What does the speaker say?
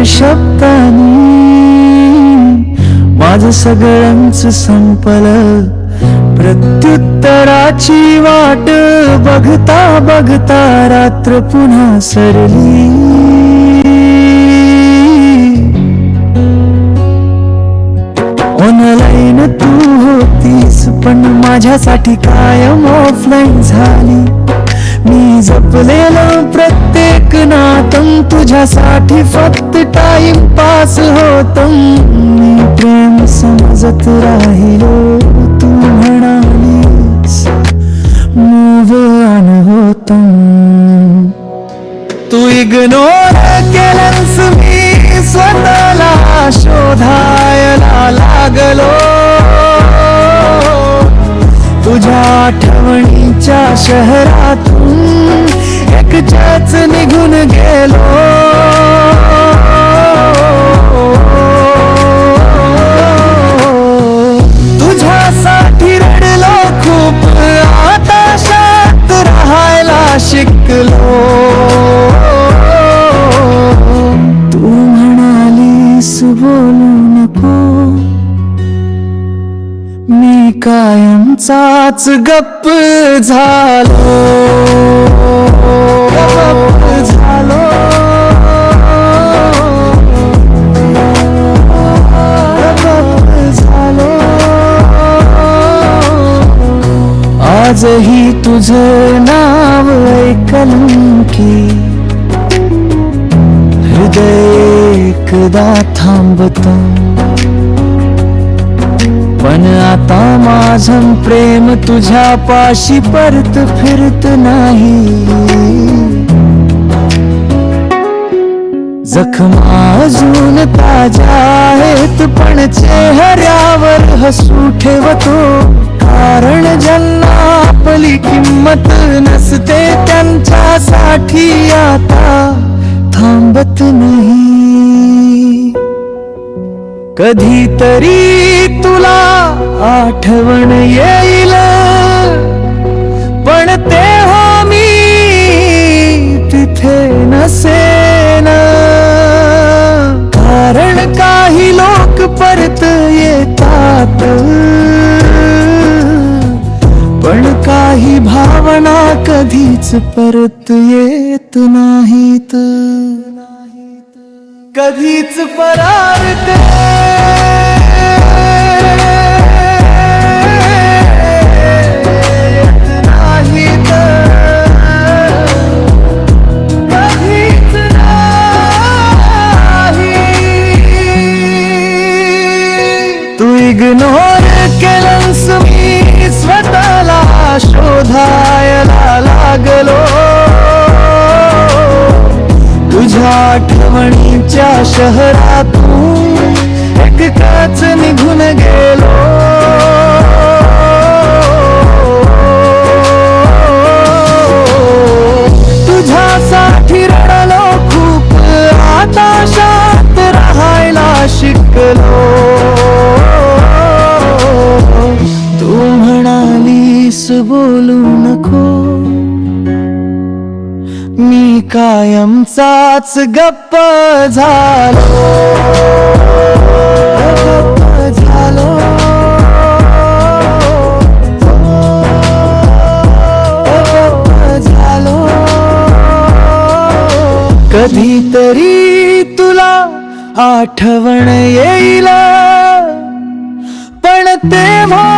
शब्दांनी माझं सगळ्यांच संपलं. प्रत्युत्तराची वाट बघता बघता रात्र पुन्हा सरली. ऑनलाईन तू होतीस पण माझ्यासाठी कायम ऑफलाईन झाली. मी जपलेलं प्रत्येक नातं तुझ्यासाठी फक्त टाइम पास होतं. मी प्रेम समजत राहिलो तू म्हणालीस मूव्ह ऑन होतं. तू इग्नोर केलंस मी स्वतःला शोधायला लागलो. तुझ्या आठवणीच्या शहरातून एकट्याच निघून गेलो. तुझ्यासाठी रडलो खूप आता शांत राहायला शिकलो. तू म्हणालीस बोलू नको मी कायमचाच गप्प झालो. आजही तुझं नाव ऐकलं की हृदय एकदा थांबतं. पण आता माझं प्रेम तुझ्या पाशी परत फिरत नाही. जखमा अजून ताज्या आहेत पण चेहऱ्यावर हसू ठेवतो. कारण ज्यांना आपली किंमत नसते त्यांच्यासाठी आता थांबत नाही. कधीतरी तुला आठवण येईल पण तेव्हा मी तिथे नसेन. कारण काही लोक परत येतात पण काही भावना कधीच परत येत नाहीत. कधीच परारते नाहीत. कधीच नाही. तू इग्नोर केलंस मी स्वतःला शोधायला लागलो. तुझ्या आठवणीच्या शहरातून एकटाच निघून गेलो. तुझ्यासाठी रडलो खूप आता शांत राहायला शिकलो. तू म्हणालीस बोलू नको मी कायमचाच गप्प झालो. कधीतरी तुला आठवण येईल पण तेव्हा